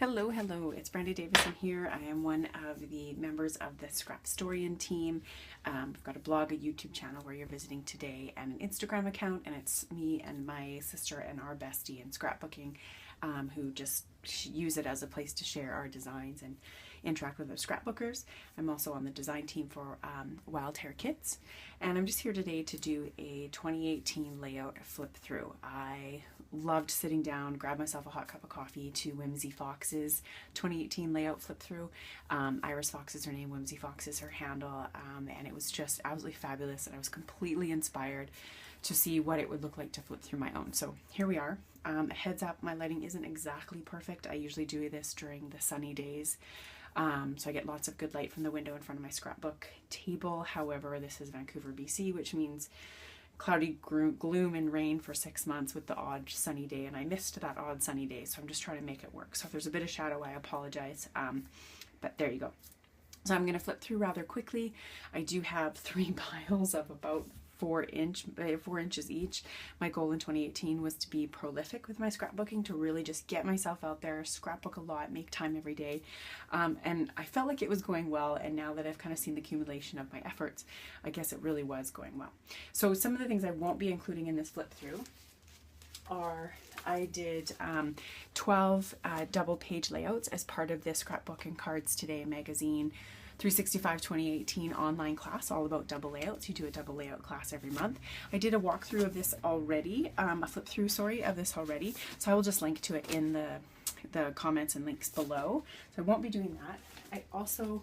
Hello, it's Brandy Davison here. I am one of the members of the Scrapstorian team. We've got a blog, a YouTube channel where you're visiting today, and an Instagram account, and it's me and my sister and our bestie in scrapbooking who just use it as a place to share our designs and interact with other scrapbookers. I'm also on the design team for Wild Hare Kits, and I'm just here today to do a 2018 layout flip through. I loved sitting down, grab myself a hot cup of coffee to Whimsy Fox's 2018 layout flip through. Iris Fox is her name, Whimsy Fox is her handle, and it was just absolutely fabulous, and I was completely inspired to see what it would look like to flip through my own. So here we are. Heads up, my lighting isn't exactly perfect. I usually do this during the sunny days. So I get lots of good light from the window in front of my scrapbook table. However, this is Vancouver, BC, which means cloudy gloom and rain for 6 months with the odd sunny day, and I missed that odd sunny day, so I'm just trying to make it work. So if there's a bit of shadow, I apologize, but there you go. So I'm going to flip through rather quickly. I do have 3 piles of about 4 inches each. My goal in 2018 was to be prolific with my scrapbooking, to really just get myself out there, scrapbook a lot, make time every day. And I felt like it was going well, and now that I've kind of seen the accumulation of my efforts, I guess it really was going well. So some of the things I won't be including in this flip through are, I did 12 double page layouts as part of the Scrapbooking Cards Today magazine 365 2018 online class, all about double layouts. You do a double layout class every month. I did a walkthrough of this already, a flip through, sorry, of this already. So I will just link to it in the comments and links below. So I won't be doing that. I also,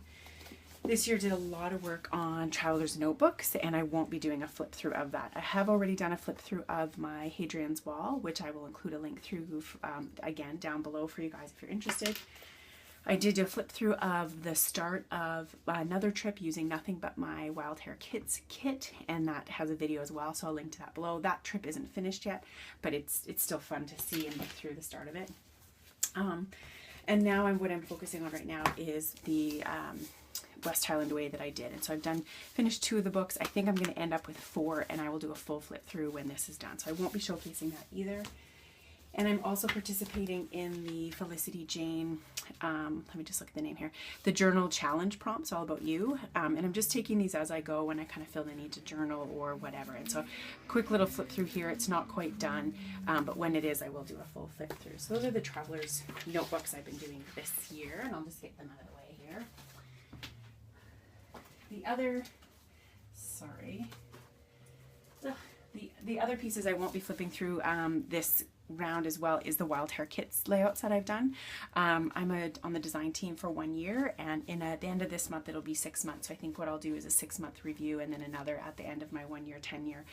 this year, did a lot of work on traveler's notebooks, and I won't be doing a flip through of that. I have already done a flip through of my Hadrian's Wall, which I will include a link through again down below for you guys if you're interested. I did a flip through of the start of another trip using nothing but my Wild Hare Kits kit, and that has a video as well, so I'll link to that below. That trip isn't finished yet, but it's still fun to see and look through the start of it. And now what I'm focusing on right now is the West Highland Way that I did. And so I've finished 2 of the books. I think I'm going to end up with 4, and I will do a full flip through when this is done. So I won't be showcasing that either. And I'm also participating in the Felicity Jane, let me just look at the name here, the journal challenge prompts, all about you. And I'm just taking these as I go when I kind of feel the need to journal or whatever. And so quick little flip through here. It's not quite done, but when it is, I will do a full flip through. So those are the traveler's notebooks I've been doing this year, and I'll just get them out of the way here. The other pieces I won't be flipping through this round as well is the Wild Hare Kits layouts that I've done. I'm on the design team for 1 year, and at the end of this month it'll be 6 months. So I think what I'll do is a 6-month review and then another at the end of my 1 year tenure,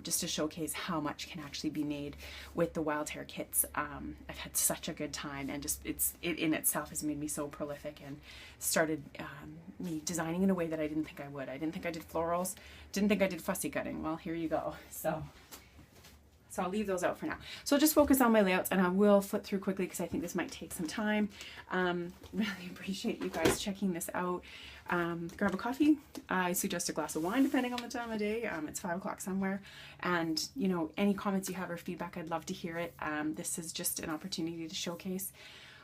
just to showcase how much can actually be made with the Wild Hare Kits. I've had such a good time, and just it in itself has made me so prolific and started me designing in a way that I didn't think I would. I didn't think I did florals, didn't think I did fussy cutting. Well, here you go. So I'll leave those out for now. So I'll just focus on my layouts, and I will flip through quickly because I think this might take some time. Really appreciate you guys checking this out. Grab a coffee. I suggest a glass of wine depending on the time of day. It's 5 o'clock somewhere. And, you know, any comments you have or feedback, I'd love to hear it. This is just an opportunity to showcase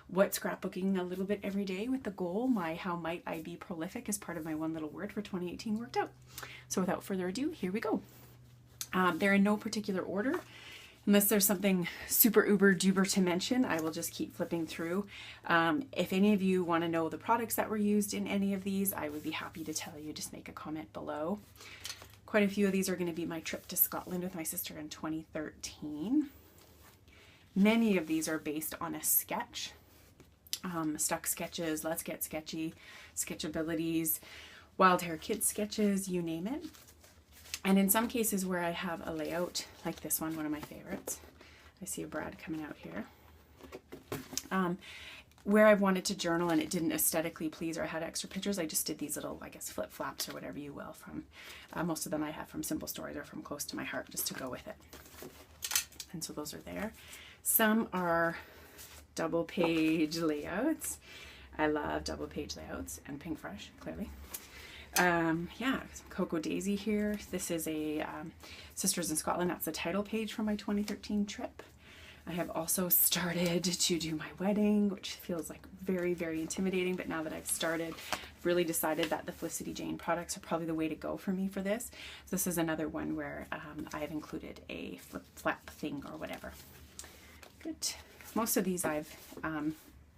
what scrapbooking a little bit every day with the goal, how might I be prolific as part of my one little word for 2018 worked out. So without further ado, here we go. They're in no particular order. Unless there's something super uber duper to mention, I will just keep flipping through. If any of you want to know the products that were used in any of these, I would be happy to tell you. Just make a comment below. Quite a few of these are going to be my trip to Scotland with my sister in 2013. Many of these are based on a sketch. Stuck sketches, Let's Get Sketchy, Sketchabilities, Wild Hare Kits sketches, you name it. And in some cases where I have a layout, like this one of my favorites, I see a Brad coming out here, where I've wanted to journal and it didn't aesthetically please, or I had extra pictures, I just did these little, I guess, flip flaps or whatever you will from, most of them I have from Simple Stories or from Close to My Heart, just to go with it. And so those are there. Some are double page layouts. I love double page layouts, and Pink Fresh, clearly. Yeah, Cocoa Daisy here. This is a Sisters in Scotland. That's the title page from my 2013 trip. I have also started to do my wedding, which feels like very, very intimidating, but now that I've started, I've really decided that the Felicity Jane products are probably the way to go for me for this. So this is another one where I've included a flip flap thing or whatever. Good. Most of these I've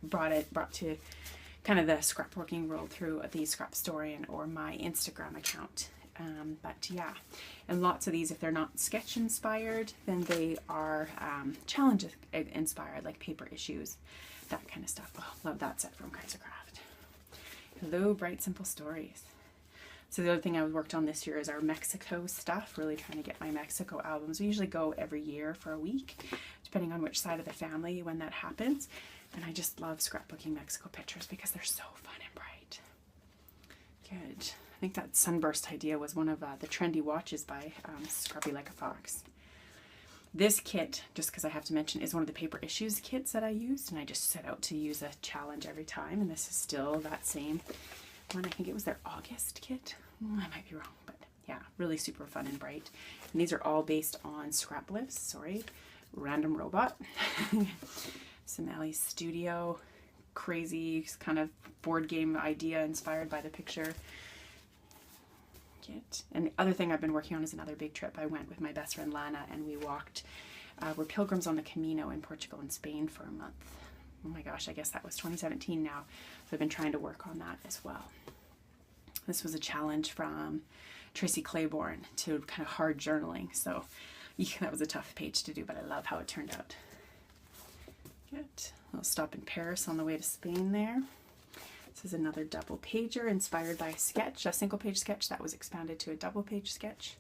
brought to kind of the scrapworking world through the Scrapstorian or my Instagram account. But yeah, and lots of these, if they're not sketch inspired, then they are challenge inspired, like paper issues, that kind of stuff. Oh, love that set from Kaisercraft. Hello, Bright Simple Stories. So the other thing I worked on this year is our Mexico stuff, really trying to get my Mexico albums. We usually go every year for a week, depending on which side of the family when that happens. And I just love scrapbooking Mexico pictures because they're so fun and bright. Good. I think that sunburst idea was one of the trendy watches by Scrappy Like a Fox. This kit, just because I have to mention, is one of the paper issues kits that I used, and I just set out to use a challenge every time, and this is still that same one. I think it was their August kit. I might be wrong, but yeah, really super fun and bright. And these are all based on scrap lifts. Sorry, random robot. Some Ellie's Studio, crazy kind of board game idea inspired by the picture. And the other thing I've been working on is another big trip. I went with my best friend Lana, and we walked, we're pilgrims on the Camino in Portugal and Spain for a month. Oh my gosh, I guess that was 2017 now. So I've been trying to work on that as well. This was a challenge from Tracy Claiborne to kind of hard journaling. So yeah, that was a tough page to do, but I love how it turned out. Good. I'll stop in Paris on the way to Spain there. This is another double pager inspired by a sketch, a single page sketch that was expanded to a double page sketch.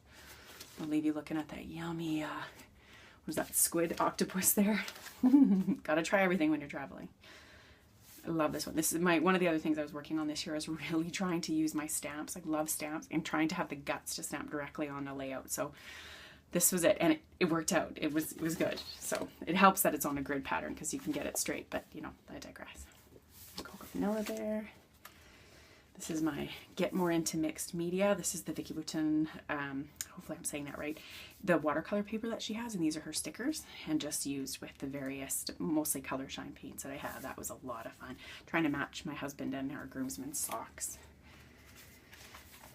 I'll leave you looking at that yummy, what was that, squid octopus there? Gotta try everything when you're traveling. I love this one. This is one of the other things I was working on this year is really trying to use my stamps. I love stamps and trying to have the guts to stamp directly on a layout. So this was it, and it worked out. It was good. So it helps that it's on a grid pattern because you can get it straight, but you know, I digress. Cocoa vanilla there. This is my Get More Into Mixed Media. This is the Vicky Boutin, hopefully I'm saying that right, the watercolor paper that she has, and these are her stickers, and just used with the various, mostly color shine paints that I have. That was a lot of fun, trying to match my husband and our groomsmen's socks.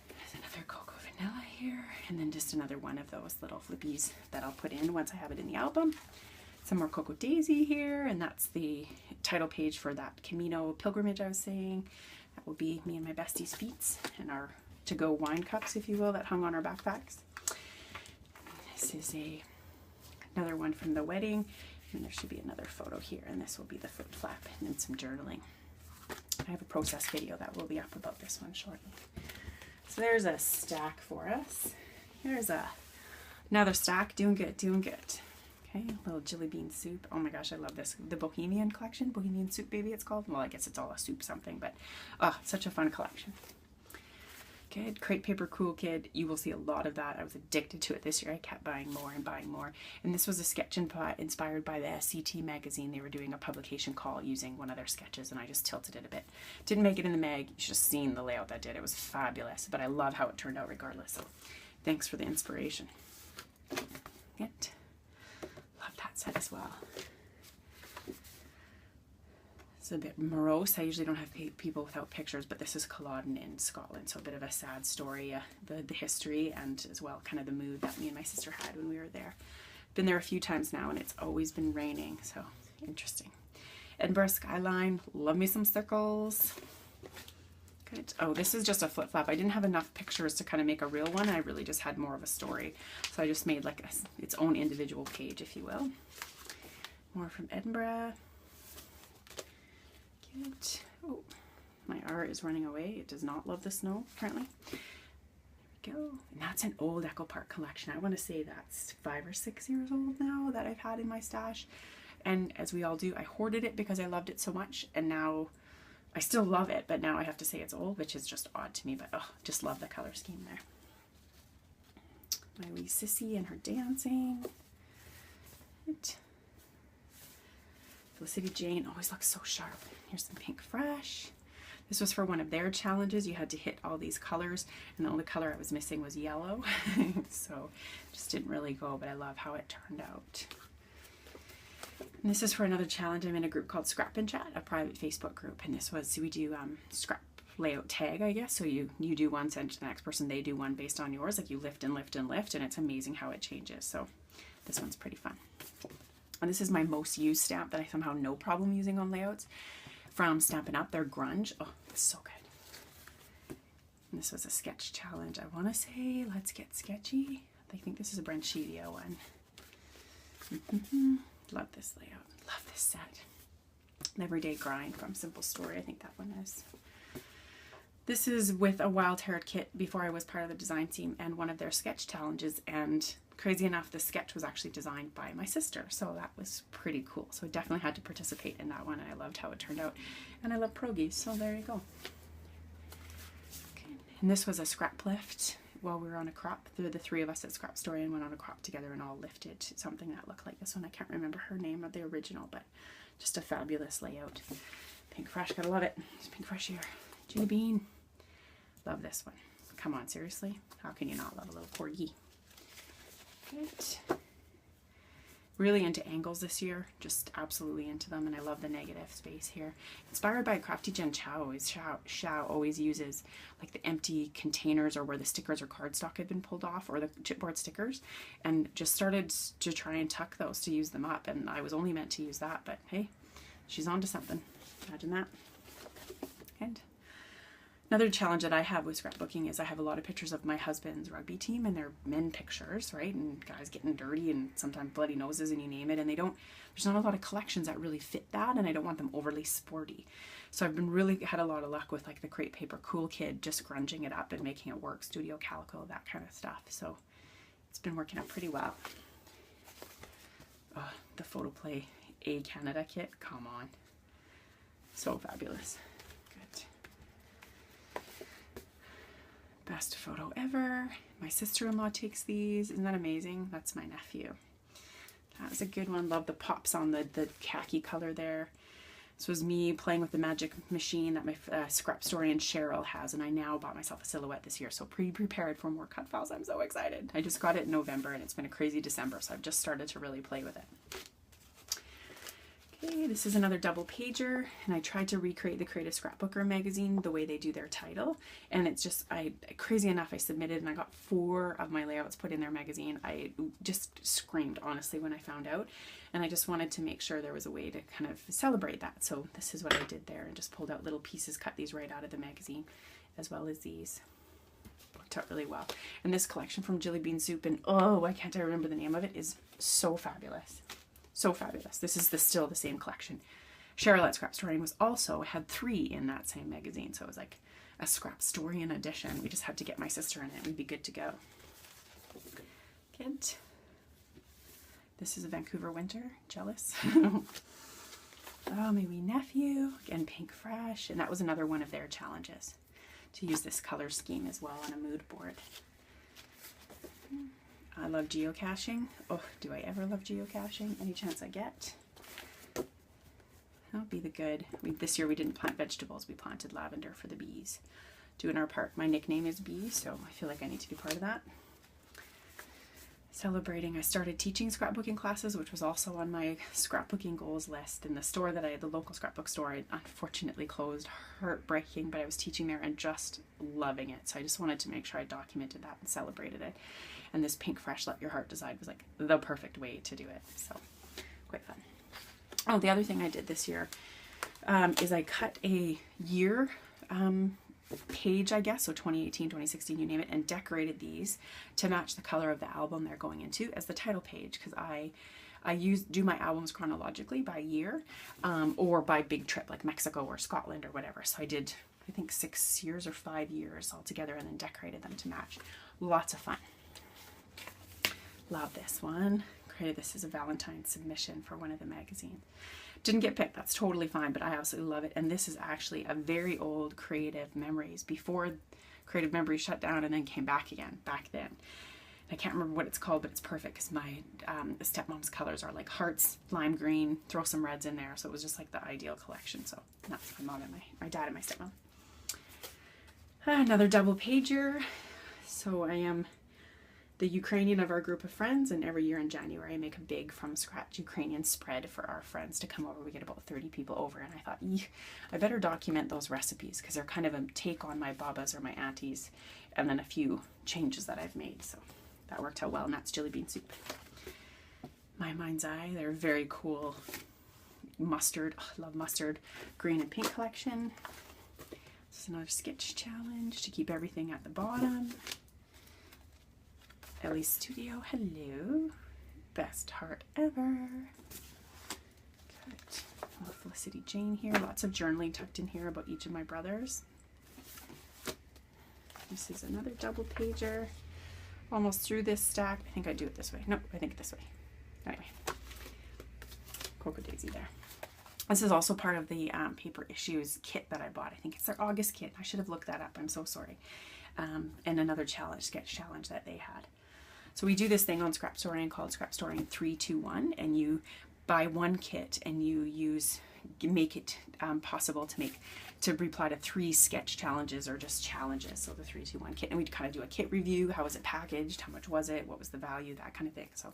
There's another cocoa vanilla here, and then just another one of those little flippies that I'll put in once I have it in the album. Some more Cocoa Daisy here, and that's the title page for that Camino pilgrimage I was saying. That will be me and my besties' feet and our to-go wine cups, if you will, that hung on our backpacks. This is another one from the wedding, and there should be another photo here, and this will be the flip flap, and then some journaling. I have a process video that will be up about this one shortly. So there's a stack for us. Here's another stack, doing good, doing good. Okay, a little jelly bean soup. Oh my gosh, I love this. The Bohemian collection, Bohemian Soup Baby it's called. Well, I guess it's all a soup something, but such a fun collection. Good, crepe paper cool kid. You will see a lot of that. I was addicted to it this year. I kept buying more and buying more. And this was a sketch inspired by the CT magazine. They were doing a publication call using one of their sketches, and I just tilted it a bit. Didn't make it in the mag. You should have seen the layout that did. It was fabulous, but I love how it turned out regardless. So thanks for the inspiration. Good. That set as well. It's a bit morose. I usually don't have people without pictures, but this is Culloden in Scotland, so a bit of a sad story, the history, and as well kind of the mood that me and my sister had when we were there. Been there a few times now, and it's always been raining, so interesting. Edinburgh skyline. Love me some circles. Good. Oh, this is just a flip flap. I didn't have enough pictures to kind of make a real one. I really just had more of a story. So I just made like its own individual page, if you will. More from Edinburgh. Good. Oh, my R is running away. It does not love the snow, apparently. There we go. And that's an old Echo Park collection. I want to say that's 5 or 6 years old now that I've had in my stash. And as we all do, I hoarded it because I loved it so much. And now I still love it, but now I have to say it's old, which is just odd to me, but oh, just love the color scheme there. My wee sissy and her dancing. Right. Felicity Jane always looks so sharp. Here's some Pink Fresh. This was for one of their challenges. You had to hit all these colors, and the only color I was missing was yellow. So just didn't really go, but I love how it turned out. And this is for another challenge. I'm in a group called Scrap and Chat, a private Facebook group. And this was, so we do scrap layout tag, I guess. So you do one, send to the next person, they do one based on yours. Like you lift and lift and lift, and it's amazing how it changes. So this one's pretty fun. And this is my most used stamp that I somehow no problem using on layouts from Stampin' Up. They're grunge. Oh, it's so good. And this was a sketch challenge. I want to say, let's get sketchy. I think this is a Branchidia one. Love this layout. Love this set. An Everyday Grind from Simple Story. I think that one is. This is with a Wild Hare Kit before I was part of the design team and one of their sketch challenges. And crazy enough, the sketch was actually designed by my sister. So that was pretty cool. So I definitely had to participate in that one. And I loved how it turned out. And I love pierogies. So there you go. Okay. And this was a scrap lift while we were on a crop. The three of us at Scrapstorian went on a crop together and all lifted something that looked like this one. I can't remember her name of the original, but just a fabulous layout. Pink Fresh, gotta love it. It's Pink Fresh here. Julie Bean. Love this one. Come on, seriously? How can you not love a little corgi? Good. Really into angles this year. Just absolutely into them, and I love the negative space here. Inspired by Crafty Jen Chow. Xiao always uses like the empty containers or where the stickers or cardstock had been pulled off, or the chipboard stickers, and just started to try and tuck those to use them up. And I was only meant to use that, but hey, she's on to something. Imagine that. And another challenge that I have with scrapbooking is I have a lot of pictures of my husband's rugby team, and they're men pictures, right? And guys getting dirty and sometimes bloody noses and you name it. And there's not a lot of collections that really fit that, and I don't want them overly sporty. So I've been really had a lot of luck with like the crepe paper Cool Kid, just grunging it up and making it work, Studio Calico, that kind of stuff. So it's been working out pretty well. Oh, the Photoplay A Canada kit, come on. So fabulous. Best photo ever. My sister-in-law takes these. Isn't that amazing? That's my nephew. That was a good one. Love the pops on the khaki color there. This was me playing with the magic machine that my Scrapstorian Cheryl has, and I now bought myself a silhouette this year, so pre-prepared for more cut files. I'm so excited. I just got it in November, and it's been a crazy December, so I've just started to really play with it. Okay, this is another double pager, and I tried to recreate the Creative Scrapbooker magazine the way they do their title, and it's just, crazy enough, I submitted and I got 4 of my layouts put in their magazine. I just screamed, honestly, when I found out, and I just wanted to make sure there was a way to kind of celebrate that. So this is what I did there, and just pulled out little pieces, cut these right out of the magazine, as well as these. Worked out really well. And this collection from Jilly Bean Soup, and oh, why can't I remember the name of it, is so fabulous. So fabulous. This is still the same collection. Cheryl at Scrapstorian had 3 in that same magazine, so it was like a Scrapstorian edition. We just had to get my sister in it. We'd be good to go. Good. This is a Vancouver Winter. Jealous. Oh, my wee nephew. Again, Pink Fresh. And that was another one of their challenges, to use this color scheme as well on a mood board. I love geocaching. Oh, do I ever love geocaching? Any chance I get. That'll be the good. This year we didn't plant vegetables. We planted lavender for the bees. Doing our part. My nickname is Bee, so I feel like I need to be part of that. Celebrating, I started teaching scrapbooking classes, which was also on my scrapbooking goals list. And the local scrapbook store, unfortunately closed. Heartbreaking, but I was teaching there and just loving it. So I just wanted to make sure I documented that and celebrated it. And this Pink Fresh Let Your Heart Decide was like the perfect way to do it. So quite fun. Oh, the other thing I did this year is I cut a year page, I guess, so 2018, 2016, you name it, and decorated these to match the color of the album they're going into as the title page, because I do my albums chronologically by year, or by big trip like Mexico or Scotland or whatever. So I did, I think, 6 years or 5 years all together, and then decorated them to match. Lots of fun. Love this one. Created this as a Valentine's submission for one of the magazines. Didn't get picked, that's totally fine, but I absolutely love it. And this is actually a very old Creative Memories, before Creative Memories shut down and then came back again, back then. I can't remember what it's called, but it's perfect because my stepmom's colors are like hearts, lime green, throw some reds in there. So it was just like the ideal collection. So that's my mom and my dad and my stepmom. Another double pager. So the Ukrainian of our group of friends, and every year in January I make a big from scratch Ukrainian spread for our friends to come over. We get about 30 people over, and I thought, I better document those recipes because they're kind of a take on my babas or my aunties, and then a few changes that I've made. So that worked out well, and that's jelly bean soup. My Mind's Eye, they're very cool mustard. Oh, I love mustard, green and pink collection. This is another sketch challenge to keep everything at the bottom. Ellie Studio, hello. Best heart ever. Good. Oh, Felicity Jane here. Lots of journaling tucked in here about each of my brothers. This is another double pager. Almost through this stack. I think I do it this way. No, I think this way. Anyway. Cocoa Daisy there. This is also part of the Paper Issues kit that I bought. I think it's their August kit. I should have looked that up. I'm so sorry. And another challenge, sketch challenge that they had. So we do this thing on Scrapstorian called Scrapstorian 3-2-1, and you buy one kit and you make it possible to reply to 3 sketch challenges or just challenges. So the 3-2-1 kit, and we'd kind of do a kit review. How was it packaged? How much was it? What was the value? That kind of thing. So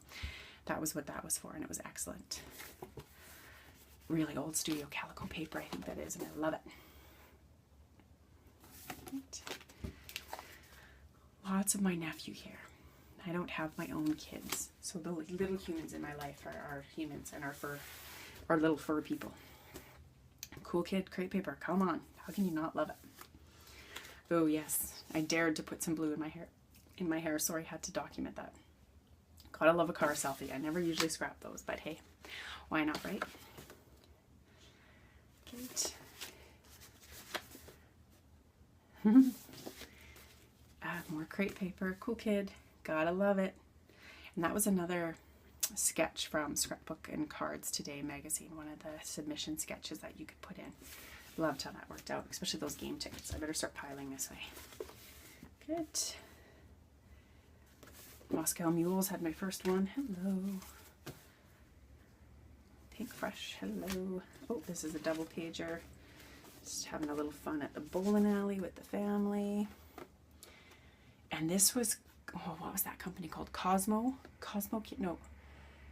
that was what that was for, and it was excellent. Really old studio calico paper, I think that is, and I love it. Right. Lots of my nephew here. I don't have my own kids, so the little humans in my life are humans and are little fur people. Cool kid, crepe paper, come on. How can you not love it? Oh yes, I dared to put some blue in my hair. Sorry, had to document that. Gotta love a car selfie. I never usually scrap those, but hey, why not, right? Good. More crepe paper, cool kid, gotta love it. And that was another sketch from Scrapbook and Cards Today magazine, one of the submission sketches that you could put in. Loved how that worked out, especially those game tickets. I better start piling this way. Good. Moscow Mules had my first one. Hello. Pink Fresh, hello. Oh, this is a double pager. Just having a little fun at the bowling alley with the family. And this was, oh, what was that company called? Cosmo? No.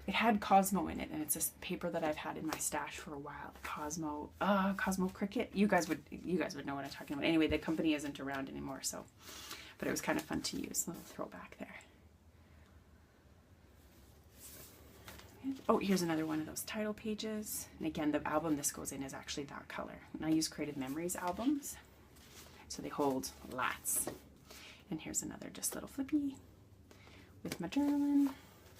It had Cosmo in it, and it's this paper that I've had in my stash for a while. Cosmo Cricket. You guys would know what I'm talking about. Anyway, the company isn't around anymore, so, but it was kind of fun to use. A little throwback there. Oh, here's another one of those title pages. And again, the album this goes in is actually that color. And I use Creative Memories albums, so they hold lots. And here's another just little flippy with my journaling.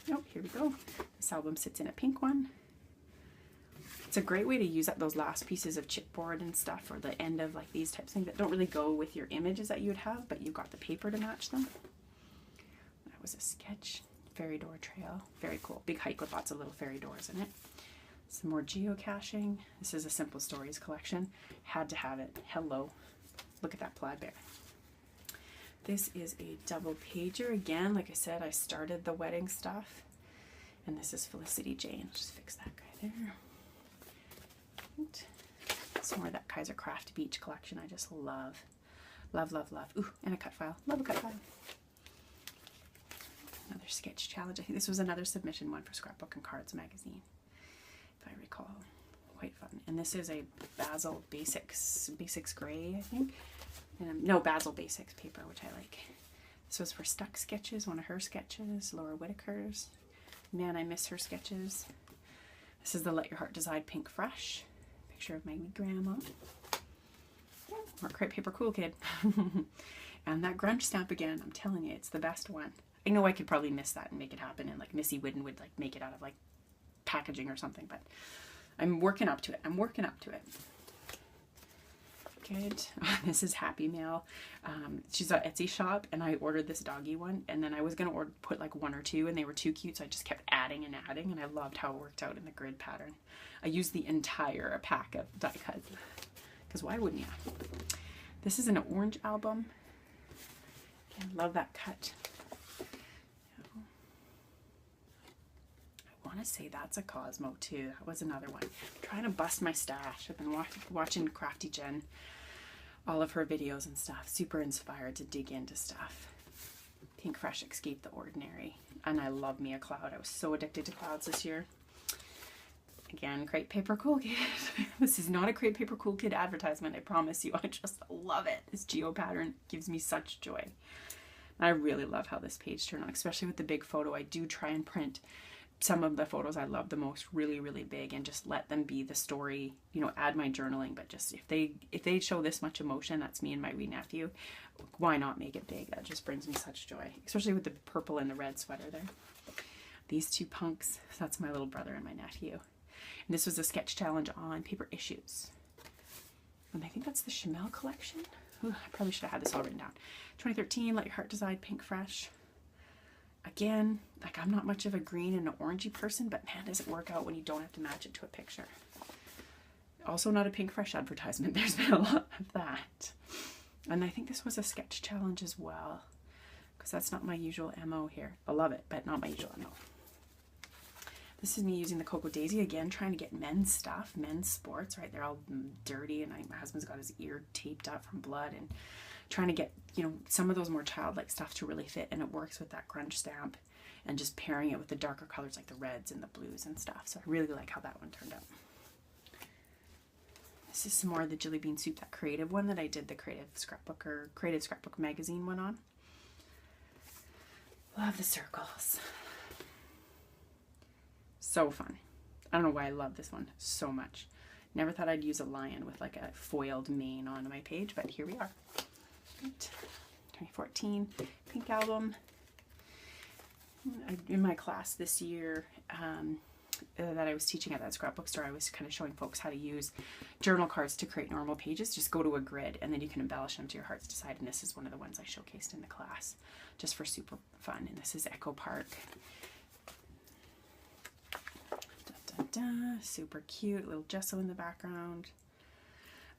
Oh, here we go. This album sits in a pink one. It's a great way to use up those last pieces of chipboard and stuff, or the end of like these types of things that don't really go with your images that you would have, but you've got the paper to match them. That was a sketch. Fairy door trail. Very cool. Big hike with lots of little fairy doors in it. Some more geocaching. This is a Simple Stories collection. Had to have it. Hello. Look at that plaid bear. This is a double pager. Again, like I said, I started the wedding stuff. And this is Felicity Jane. Just fix that guy there. Right. Some more of that Kaiser Craft Beach collection I just love. Love, love, love. Ooh, and a cut file. Love a cut file. Another sketch challenge. I think this was another submission one for Scrapbook and Cards magazine, if I recall. Quite fun. And this is a Basil Basics Gray, I think. No, Basil Basics paper, which I like. This was for Stuck Sketches, one of her sketches, Laura Whitaker's. Man, I miss her sketches. This is the Let Your Heart Decide Pink Fresh. Picture of my wee grandma. More crepe paper, cool kid. And that grunge stamp again, I'm telling you, it's the best one. I know I could probably miss that and make it happen, and like Missy Whidden would like make it out of like packaging or something, but I'm working up to it. Good. This is Happy Mail. She's an Etsy shop, and I ordered this doggy one, and then I was going to put like 1 or 2, and they were too cute, so I just kept adding and adding, and I loved how it worked out in the grid pattern. I used the entire pack of die cuts, because why wouldn't you? This is an orange album. I love that cut. I want to say that's a Cosmo too. That was another one. I'm trying to bust my stash. I've been watching Crafty Jen, all of her videos and stuff. Super inspired to dig into stuff. Pink Fresh Escape the Ordinary. And I love me a cloud. I was so addicted to clouds this year. Again, Crepe Paper Cool Kid. This is not a Crepe Paper Cool Kid advertisement, I promise you. I just love it. This geo pattern gives me such joy. I really love how this page turned out, especially with the big photo. I do try and print some of the photos I love the most really, really big and just let them be the story, you know, add my journaling. But just if they show this much emotion, that's me and my wee nephew, why not make it big? That just brings me such joy, especially with the purple and the red sweater there. These two punks, that's my little brother and my nephew. And this was a sketch challenge on paper issues. And I think that's the Chamel collection. Ooh, I probably should have had this all written down. 2013, Let Your Heart Decide, Pink Fresh. Again, like I'm not much of a green and an orangey person, but man, does it work out when you don't have to match it to a picture. Also not a Pink Fresh advertisement. There's been a lot of that. And I think this was a sketch challenge as well, because that's not my usual MO here. I love it, but not my usual MO. This is me using the Cocoa Daisy again, trying to get men's stuff, men's sports, right? They're all dirty, and my husband's got his ear taped up from blood, and trying to get, you know, some of those more childlike stuff to really fit, and it works with that grunge stamp, and just pairing it with the darker colors like the reds and the blues and stuff. So I really like how that one turned out. This is some more of the Jelly Bean Soup, that creative one that I did the Creative Scrapbook magazine one on. Love the circles. So fun. I don't know why I love this one so much. Never thought I'd use a lion with like a foiled mane on my page, but here we are. Right. 2014 Pink Album. In my class this year that I was teaching at that scrapbook store, I was kind of showing folks how to use journal cards to create normal pages. Just go to a grid and then you can embellish them to your heart's decide. And this is one of the ones I showcased in the class just for super fun. And this is Echo Park. Super cute, little gesso in the background.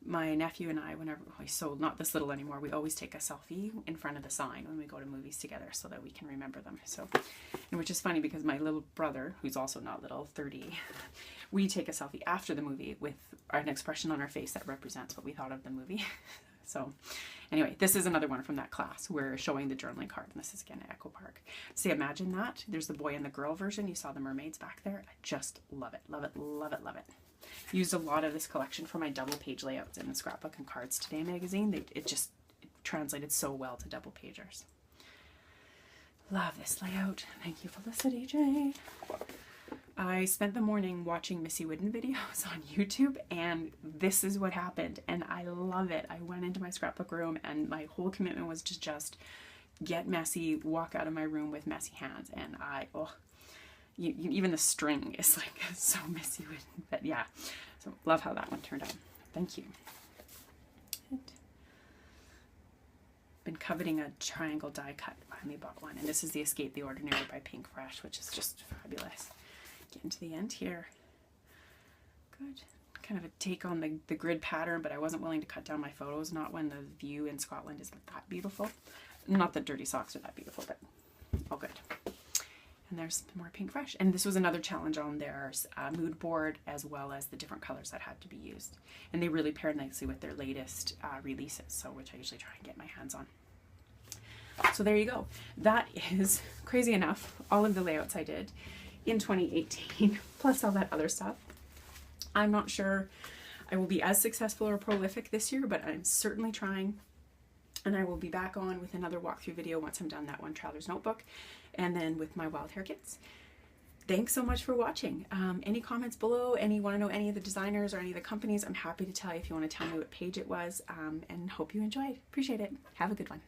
My nephew and I, whenever we sold, not this little anymore, we always take a selfie in front of the sign when we go to movies together so that we can remember them. So, and which is funny because my little brother, who's also not little, 30, we take a selfie after the movie with an expression on our face that represents what we thought of the movie. So anyway, this is another one from that class. We're showing the journaling card, and this is again at Echo Park. See, imagine that. There's the boy and the girl version. You saw the mermaids back there. I just love it, love it, love it, love it. Used a lot of this collection for my double page layouts in the Scrapbook and Cards Today magazine. It translated so well to double pagers. Love this layout. Thank you, Felicity J. I spent the morning watching Missy Whidden videos on YouTube, and this is what happened, and I love it. I went into my scrapbook room, and my whole commitment was to just get messy, walk out of my room with messy hands, and even the string is like so Missy Whidden, but yeah. So love how that one turned out. Thank you. Been coveting a triangle die cut. Finally bought one, and this is the Escape the Ordinary by Pink Fresh, which is just fabulous. Getting to the end here. Good. Kind of a take on the grid pattern, but I wasn't willing to cut down my photos, not when the view in Scotland is that beautiful. Not that dirty socks are that beautiful, but all good. And there's more Pink Fresh. And this was another challenge on their mood board, as well as the different colors that had to be used. And they really paired nicely with their latest releases, so which I usually try and get my hands on. So there you go. That is, crazy enough, all of the layouts I did in 2018, plus all that other stuff. I'm not sure I will be as successful or prolific this year, but I'm certainly trying. And I will be back on with another walkthrough video once I'm done that one Traveler's Notebook, and then with my Wild Hare Kits. Thanks so much for watching. Any comments below? Want to know any of the designers or any of the companies? I'm happy to tell you if you want to tell me what page it was, and hope you enjoyed. Appreciate it. Have a good one.